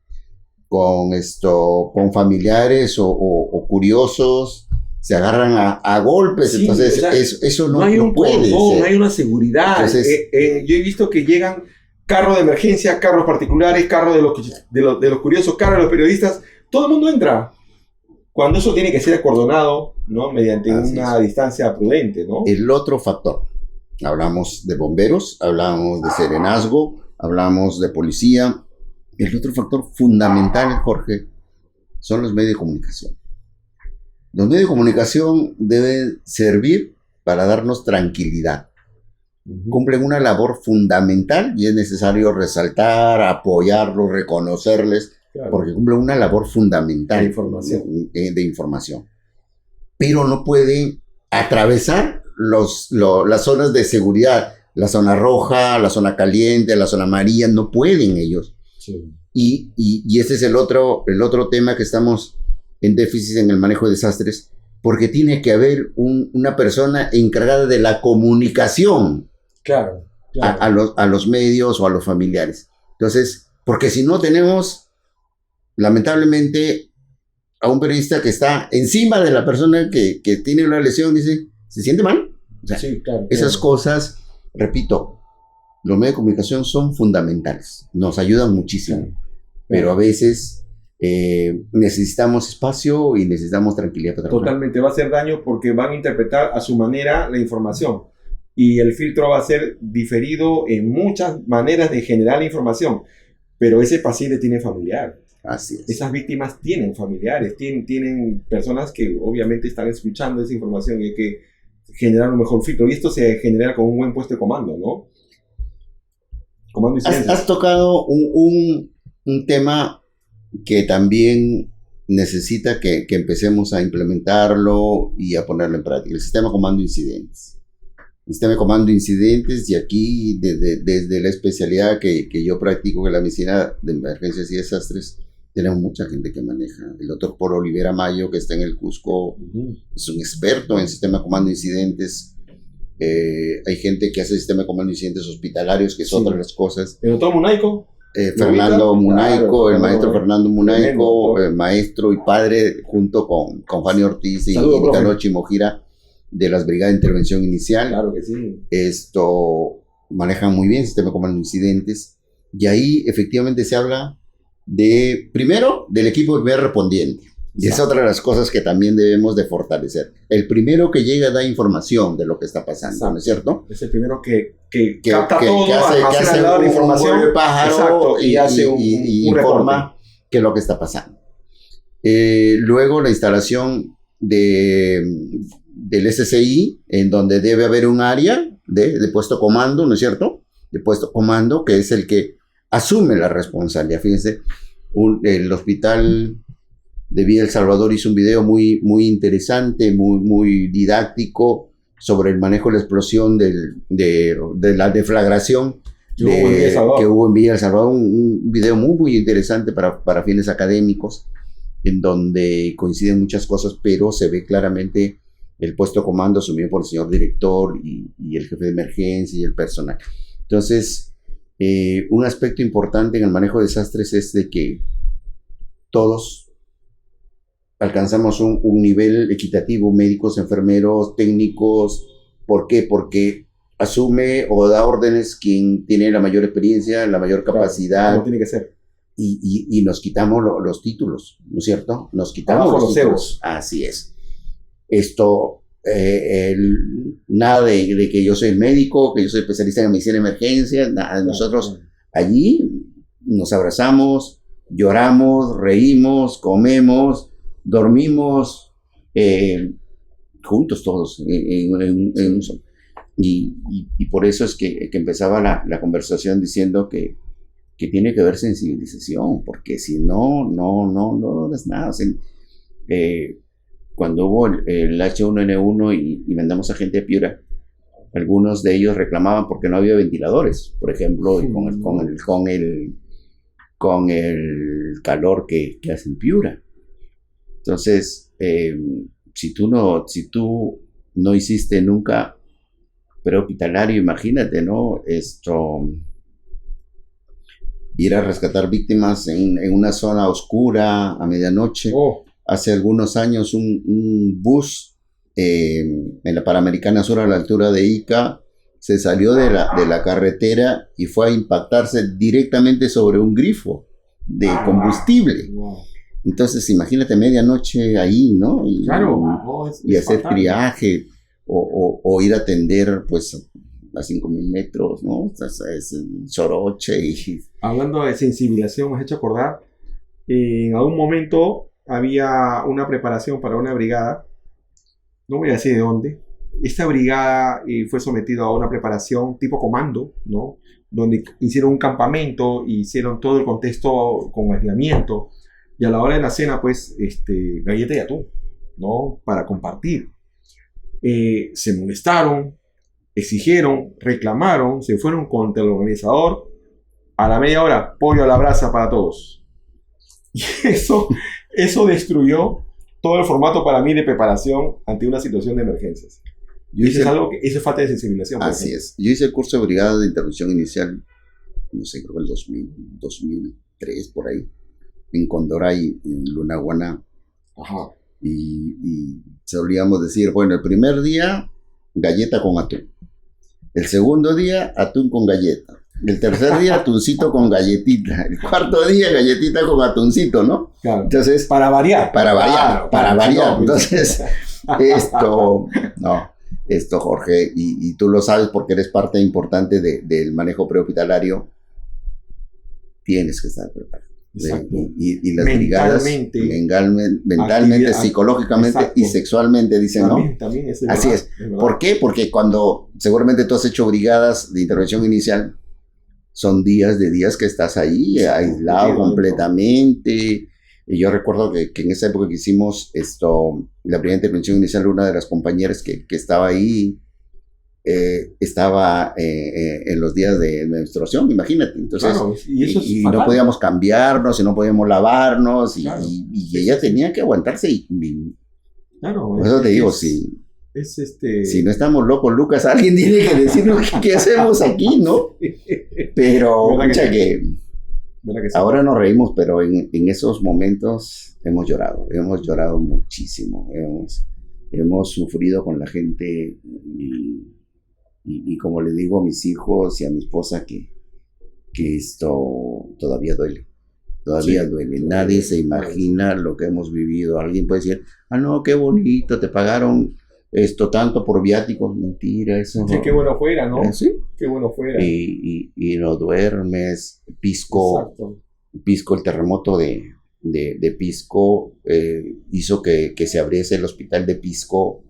familiares o curiosos se agarran a golpes. Sí, entonces, o sea, eso no hay un puede cordón, ser. No hay una seguridad. Entonces, yo he visto que llegan carros de emergencia, carros particulares, carros de los curiosos, carros de los periodistas, todo el mundo entra. Cuando eso tiene que ser acordonado, ¿no? Mediante una distancia prudente, ¿no? El otro factor, hablamos de bomberos, hablamos de serenazgo, hablamos de policía. El otro factor fundamental, Jorge, son los medios de comunicación. Los medios de comunicación deben servir para darnos tranquilidad. Cumplen una labor fundamental y es necesario resaltar, apoyarlos, reconocerles. Claro. Porque cumple una labor fundamental de información. Pero no pueden atravesar las zonas de seguridad, la zona roja, la zona caliente, la zona amarilla, no pueden ellos. Sí. Y ese es el otro tema que estamos en déficit en el manejo de desastres, porque tiene que haber una persona encargada de la comunicación. Claro. A los medios o a los familiares. Entonces, porque si no tenemos lamentablemente a un periodista que está encima de la persona que tiene una lesión, dice, ¿se siente mal? O sea, sí, claro, esas cosas, repito, los medios de comunicación son fundamentales, nos ayudan muchísimo, claro, pero a veces necesitamos espacio y necesitamos tranquilidad para trabajar. Totalmente, va a hacer daño porque van a interpretar a su manera la información, y el filtro va a ser diferido en muchas maneras de generar la información, pero ese paciente tiene familiar. Así es. Esas víctimas tienen familiares, tienen personas que obviamente están escuchando esa información y hay que generar un mejor filtro. Y esto se genera con un buen puesto de comando, ¿no? Comando y Has tocado un tema que también necesita que empecemos a implementarlo y a ponerlo en práctica. El sistema de comando de incidentes. El sistema de comando de incidentes, y aquí desde la especialidad que yo practico, que es la medicina de emergencias y desastres, tenemos mucha gente que maneja. El doctor Paul Olivera Mayo, que está en el Cusco, es un experto en sistema de comando de incidentes. Hay gente que hace sistema de comando de incidentes hospitalarios, que es otra de las cosas. ¿El doctor Munaico? Fernando Munaico, claro, el maestro Fernando Munaico, tremendo, maestro y padre, junto con Fanny Ortiz y Saludos, Nicanor Chimojira, de las Brigadas de Intervención Inicial. Claro que sí. Esto manejan muy bien el sistema de comando de incidentes. Y ahí efectivamente se habla primero, del equipo de primer respondiente. Y es otra de las cosas que también debemos de fortalecer. El primero que llega da información de lo que está pasando, exacto, ¿no es cierto? Es el primero que capta todo, que hace la información de pájaro, exacto, y hace un informa qué es lo que está pasando. Luego la instalación del SCI, en donde debe haber un área de puesto comando, ¿no es cierto? De puesto comando, que es el que asume la responsabilidad. Fíjense, el hospital de Villa El Salvador hizo un video muy, muy interesante, muy didáctico, sobre el manejo de la explosión de la deflagración que hubo en Villa El Salvador. Un video muy, muy interesante para fines académicos, en donde coinciden muchas cosas, pero se ve claramente el puesto de comando asumido por el señor director y el jefe de emergencia y el personal. Entonces, un aspecto importante en el manejo de desastres es de que todos alcanzamos un nivel equitativo, médicos, enfermeros, técnicos. ¿Por qué? Porque asume o da órdenes quien tiene la mayor experiencia, la mayor capacidad. Claro, tiene que ser. Y nos quitamos los títulos, ¿no es cierto? Nos quitamos los títulos. Así es. Esto, nada de que yo soy médico, que yo soy especialista en medicina de emergencia, nada. Nosotros allí nos abrazamos, lloramos, reímos, comemos, dormimos juntos todos en un solo. Y por eso es que empezaba la conversación diciendo que tiene que haber sensibilización, porque si no es nada. O sea, cuando hubo el H1N1 y mandamos a gente a Piura, algunos de ellos reclamaban porque no había ventiladores, por ejemplo, con el calor que hace en Piura. Entonces, si tú no hiciste nunca prehospitalario, imagínate, ¿no? Ir a rescatar víctimas en una zona oscura a medianoche. Hace algunos años un bus en la Panamericana Sur, a la altura de Ica, se salió de la carretera y fue a impactarse directamente sobre un grifo de combustible. Entonces, imagínate medianoche ahí, ¿no? Y hacer triaje o ir a atender, pues, a 5,000 metros, ¿no? Es Soroche. Hablando de sensibilización, me has hecho acordar, en algún momento había una preparación para una brigada, no voy a decir de dónde. Esta brigada fue sometida a una preparación tipo comando, ¿no? Donde hicieron un campamento, hicieron todo el contexto con aislamiento, y a la hora de la cena, pues, galleta y atún, ¿no? Para compartir. Se molestaron, exigieron, reclamaron, se fueron contra el organizador. A la media hora, pollo a la brasa para todos. Y eso destruyó todo el formato para mí de preparación ante una situación de emergencias. Eso es falta de sensibilización. Así es. Yo hice el curso de brigada de intervención inicial, no sé, creo que el 2003, por ahí, en Condoray, en Lunahuaná. Ajá. Y solíamos decir, bueno, el primer día, galleta con atún. El segundo día, atún con galleta. El tercer día, atuncito con galletita. El cuarto día, galletita con atuncito, ¿no? Claro. Entonces, para variar. Para variar. Entonces, esto, Jorge, y tú lo sabes porque eres parte importante del manejo prehospitalario, tienes que estar preparado. Y las brigadas mentalmente, psicológicamente, exacto, y sexualmente, dicen, ¿no? También es así verdad, es. ¿Por qué? Porque cuando seguramente tú has hecho brigadas de intervención inicial, son días que estás ahí, sí, aislado completamente. Y yo recuerdo que en esa época que hicimos la primera intervención inicial, una de las compañeras que estaba ahí, estaba en los días de menstruación, imagínate. Entonces, claro, y no podíamos cambiarnos, y no podíamos lavarnos, claro, y ella tenía que aguantarse. Claro, por eso te digo, si no estamos locos, Lucas, alguien tiene que decirnos qué hacemos aquí, ¿no? Pero, mucha que ahora nos reímos, pero en esos momentos hemos llorado muchísimo, hemos sufrido con la gente, y como le digo a mis hijos y a mi esposa, que esto todavía duele. Todavía duele. Nadie se imagina lo que hemos vivido. Alguien puede decir, no, qué bonito, te pagaron tanto por viáticos. Mentira, eso. Sí, qué bueno fuera, ¿no? Sí. Qué bueno fuera. Y no duermes. Pisco, el terremoto de Pisco hizo que se abriese el hospital de Pisco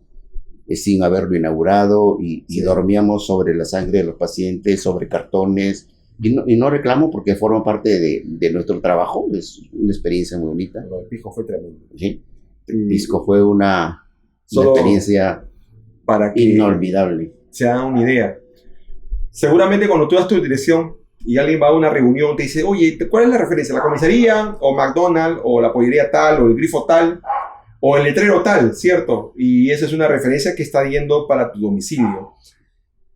sin haberlo inaugurado, y dormíamos sobre la sangre de los pacientes, sobre cartones, y no reclamo porque forma parte de nuestro trabajo. Es una experiencia muy bonita. Lo de Pisco fue tremendo. Sí. Pisco fue una experiencia para que inolvidable. Se hagan una idea. Seguramente cuando tú das tu dirección y alguien va a una reunión, te dice, oye, ¿cuál es la referencia? ¿La comisaría, o McDonald's, o la pollería tal, o el grifo tal, o el letrero tal, ¿cierto? Y esa es una referencia que está yendo para tu domicilio.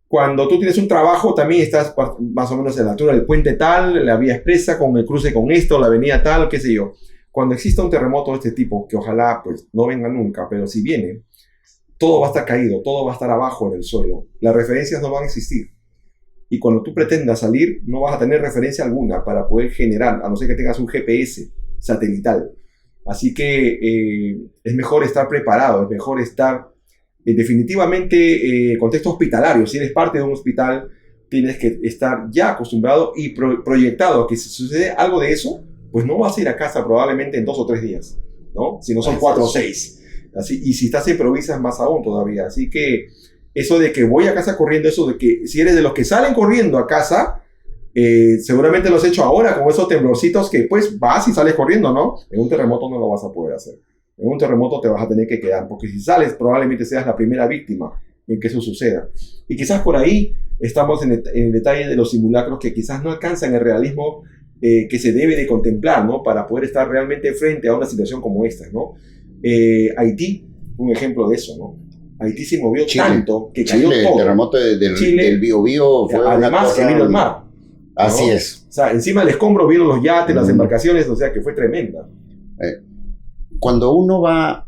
Cuando tú tienes un trabajo, también estás más o menos en la altura del puente tal, la vía expresa, con el cruce con esto, la avenida tal, qué sé yo. Cuando exista un terremoto de este tipo, que ojalá pues no venga nunca, pero si viene, todo va a estar caído, todo va a estar abajo en el suelo. Las referencias no van a existir. Y cuando tú pretendas salir, no vas a tener referencia alguna para poder generar, a no ser que tengas un GPS satelital. Así que es mejor estar preparado, es mejor estar definitivamente contexto hospitalario. Si eres parte de un hospital, tienes que estar ya acostumbrado y proyectado a que si sucede algo de eso, pues no vas a ir a casa probablemente en 2 o 3 días, ¿no? Si no son 4 o 6. Así, y si estás improvisas más aún todavía. Así que eso de que voy a casa corriendo, eso de que si eres de los que salen corriendo a casa, seguramente lo has hecho ahora con esos temblorcitos que pues vas y sales corriendo, ¿no? En un terremoto no lo vas a poder hacer. En un terremoto te vas a tener que quedar, porque si sales probablemente seas la primera víctima en que eso suceda. Y quizás por ahí estamos en el detalle de los simulacros que quizás no alcanzan el realismo que se debe de contemplar, ¿no? Para poder estar realmente frente a una situación como esta, ¿no? Haití, un ejemplo de eso, ¿no? Haití se movió tanto que cayó todo. El terremoto del Biobío fue además que vino el mar. Así ¿no? es. O sea, encima del escombro vieron los yates, las embarcaciones, o sea que fue tremenda. Cuando uno va,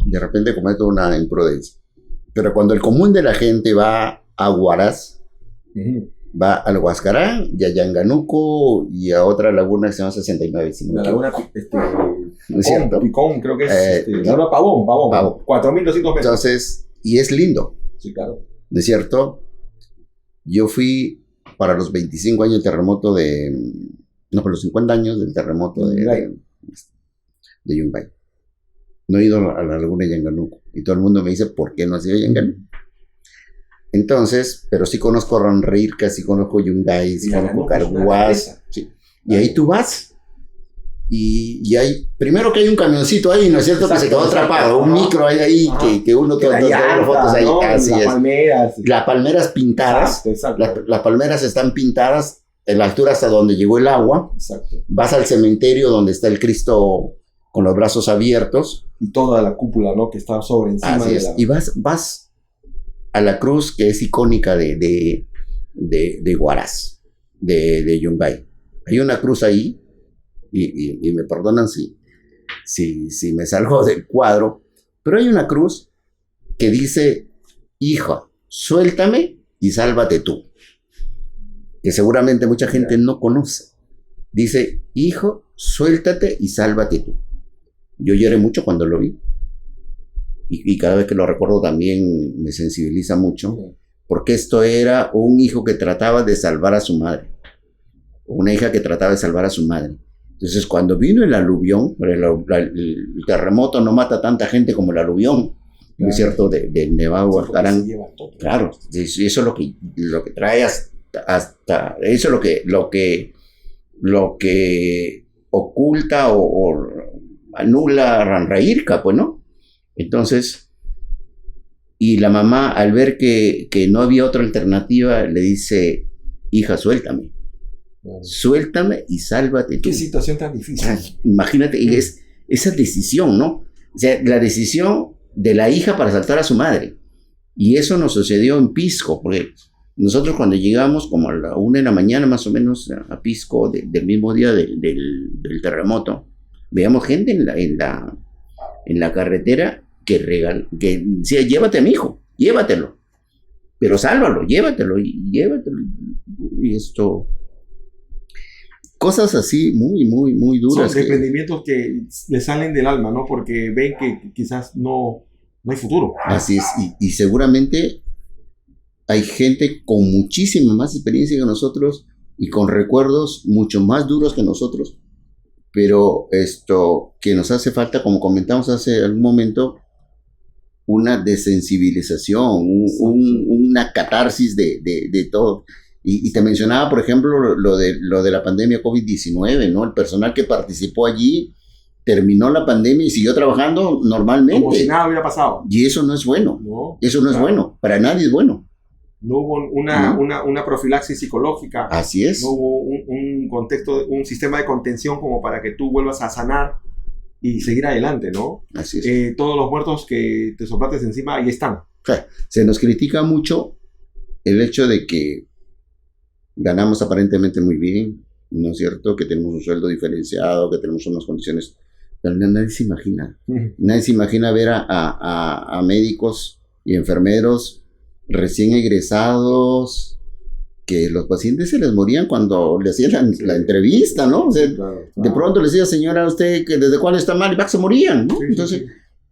de repente comete una imprudencia, pero cuando el común de la gente va a Huaraz, va al Huascarán y a Yanganuco y a otra laguna que se llama 69. Si no la laguna ¿no es cierto? Picón, creo que es laguna Pavón. 4.200 metros. Entonces, y es lindo. Sí, claro. ¿No es cierto? Yo fui para los 25 años del terremoto para los 50 años del terremoto de Yungay. No he ido a la laguna de Yanganuco. Y todo el mundo me dice, ¿por qué no has ido a Yanganuco? Entonces, pero sí conozco Ranrirca, sí conozco Yungay, sí conozco Carhuaz. Sí. Y ahí tú vas. Y hay, primero que hay un camioncito ahí, ¿no es cierto? Exacto, que se quedó atrapado. Un micro ahí que uno toma fotos ahí. ¿No? Así las palmeras. Las palmeras pintadas. Exacto. Las palmeras están pintadas en la altura hasta donde llegó el agua. Exacto. Vas al cementerio donde está el Cristo con los brazos abiertos. Y toda la cúpula, ¿no? Que está sobre encima así de es. la... Y vas a la cruz que es icónica de Huaraz, de Yungay. Hay una cruz ahí, y me perdonan si me salgo del cuadro, pero hay una cruz que dice, hijo, suéltame y sálvate tú. Que seguramente mucha gente no conoce. Dice, hijo, suéltate y sálvate tú. Yo lloré mucho cuando lo vi. Y cada vez que lo recuerdo también me sensibiliza mucho, porque esto era un hijo que trataba de salvar a su madre. una hija que trataba de salvar a su madre. Entonces, cuando vino el aluvión, el terremoto no mata tanta gente como el aluvión, ¿no es cierto? Del Nevado Huascarán. Claro, eso es lo que trae hasta eso es lo que oculta o anula Ranraírca, pues, ¿no? Entonces, y la mamá, al ver que no había otra alternativa, le dice: hija, suéltame. Suéltame y sálvate tú. Qué situación tan difícil. Imagínate, esa decisión, ¿no? O sea, la decisión de la hija para saltar a su madre. Y eso nos sucedió en Pisco, porque nosotros cuando llegamos como a la 1 de la mañana más o menos a Pisco, del mismo día del terremoto, veíamos gente en la carretera que decía: llévate a mi hijo, llévatelo, pero sálvalo, llévatelo. Y esto... Cosas así muy, muy, muy duras. Son desprendimientos que le salen del alma, ¿no? Porque ven que quizás no hay futuro. Así es, y seguramente hay gente con muchísima más experiencia que nosotros y con recuerdos mucho más duros que nosotros, pero que nos hace falta, como comentamos hace algún momento, una desensibilización, una catarsis de todo. Y te mencionaba, por ejemplo, lo de la pandemia COVID-19, ¿no? El personal que participó allí terminó la pandemia y siguió trabajando normalmente. Como si nada hubiera pasado. Y eso no es bueno. No, eso no es bueno. Para nadie es bueno. No hubo una profilaxis psicológica. Así es. No hubo un contexto, un sistema de contención como para que tú vuelvas a sanar y seguir adelante, ¿no? Así es. Todos los muertos que te soplates encima, ahí están. O sea, se nos critica mucho el hecho de que ganamos aparentemente muy bien, ¿no es cierto? Que tenemos un sueldo diferenciado, que tenemos unas condiciones... Pero nadie se imagina. Nadie se imagina ver a médicos y enfermeros recién egresados, que los pacientes se les morían cuando le hacían la entrevista, ¿no? O sea, claro. De pronto le decía: señora, ¿usted desde cuándo está mal? Y se morían, ¿no? Entonces,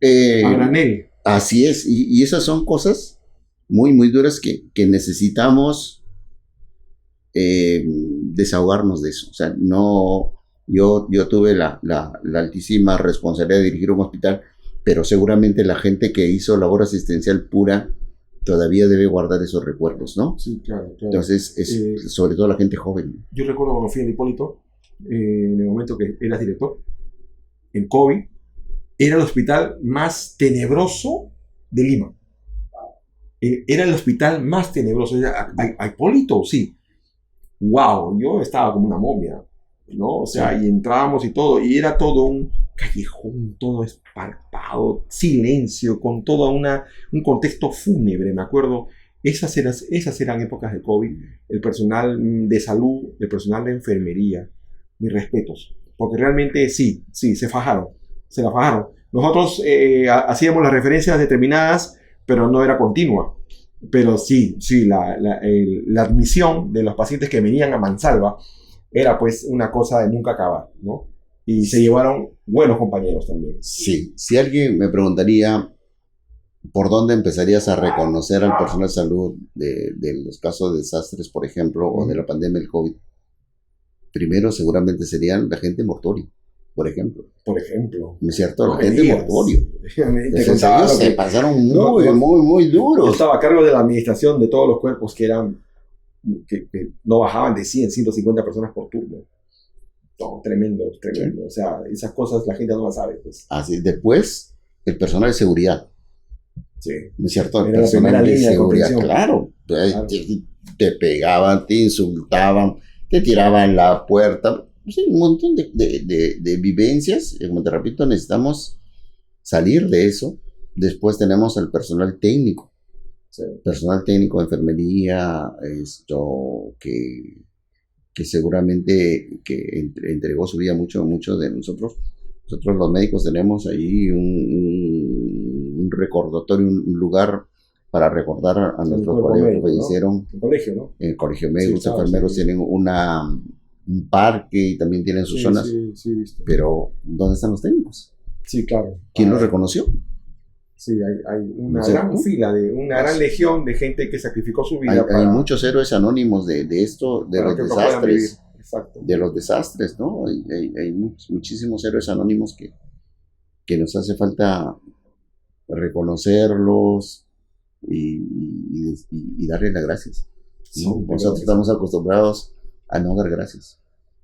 a granel. Así es, y esas son cosas muy, muy duras que necesitamos desahogarnos de eso. O sea, no, yo tuve la altísima responsabilidad de dirigir un hospital, pero seguramente la gente que hizo labor asistencial pura todavía debe guardar esos recuerdos, ¿no? Sí, claro. Entonces, sobre todo la gente joven. Yo recuerdo cuando fui al Hipólito, en el momento que eras director, en COVID, era el hospital más tenebroso de Lima. Era el hospital más tenebroso. ¿A Hipólito? Sí. Wow, yo estaba como una momia, ¿no? O sea, y entrábamos y todo, y era todo un callejón, todo esparpado, silencio, con todo un contexto fúnebre, me acuerdo. Esas eran épocas de COVID. El personal de salud, el personal de enfermería, mis respetos, porque realmente sí, se la fajaron. Nosotros hacíamos las referencias determinadas, pero no era continua. Pero sí, la admisión de los pacientes que venían a mansalva era pues una cosa de nunca acabar, ¿no? Y se llevaron buenos compañeros también. Sí, si alguien me preguntaría por dónde empezarías a reconocer al personal de salud de los casos de desastres, por ejemplo, o de la pandemia del COVID, primero seguramente serían la gente mortuorio, por ejemplo. ¿No es cierto? La gente mortuorio. Ellos se pasaron muy duros. Yo estaba a cargo de la administración de todos los cuerpos que no bajaban de 100, 150 personas por turno. No, tremendo. Sí. O sea, esas cosas la gente no las sabe. Pues. Así, después, el personal de seguridad. Sí. ¿No es cierto? El Era personal de seguridad. Claro. Te pegaban, te insultaban, te tiraban la puerta. Sí, un montón de vivencias. Como te repito, necesitamos salir de eso. Después tenemos el personal técnico. Sí. Personal técnico de enfermería, que seguramente que entregó su vida mucho de nosotros. Nosotros los médicos tenemos ahí un recordatorio, un lugar para recordar a nuestros colegas que fallecieron. ¿No? El colegio, ¿no? El colegio médico, los enfermeros tienen un parque y también tienen sus zonas. Sí, pero, ¿dónde están los técnicos? Sí, claro. ¿Quién los reconoció? Sí, hay una gran fila, una gran legión de gente que sacrificó su vida. Hay muchos héroes anónimos de esto, de los desastres. Exacto. de los desastres, ¿no? Hay muchísimos héroes anónimos que nos hace falta reconocerlos y darles las gracias, ¿no? Sí, nosotros estamos acostumbrados a no dar gracias.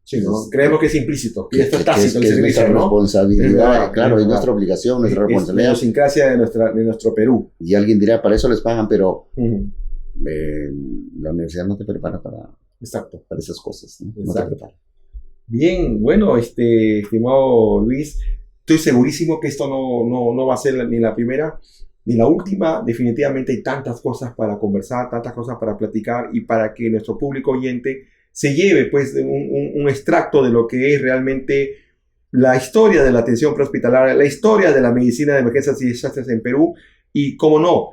Sí, ¿no? Creemos que es implícito, que esto es tácito, que es nuestra responsabilidad, verdad, claro, es nuestra obligación, nuestra responsabilidad. Es la idiosincrasia de nuestro Perú. Y alguien dirá, para eso les pagan, pero la universidad no te prepara para esas cosas, ¿no? No te prepara. Bien, bueno, estimado Luis, estoy segurísimo que esto no va a ser ni la primera ni la última. Definitivamente hay tantas cosas para conversar, tantas cosas para platicar y para que nuestro público oyente se lleve pues un extracto de lo que es realmente la historia de la atención prehospitalaria, la historia de la medicina de emergencias y desastres en Perú y, como no,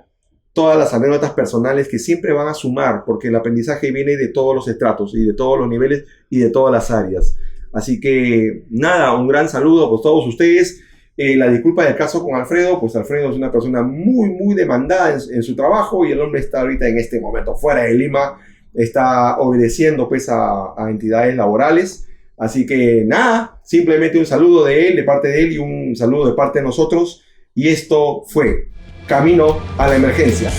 todas las anécdotas personales que siempre van a sumar, porque el aprendizaje viene de todos los estratos y de todos los niveles y de todas las áreas. Así que nada, un gran saludo a todos ustedes. La disculpa del caso con Alfredo, pues Alfredo es una persona muy demandada en su trabajo y el hombre está ahorita en este momento fuera de Lima, está obedeciendo pues a entidades laborales. Así que nada, simplemente un saludo de parte de él y un saludo de parte de nosotros. Y esto fue Camino a la Emergencia.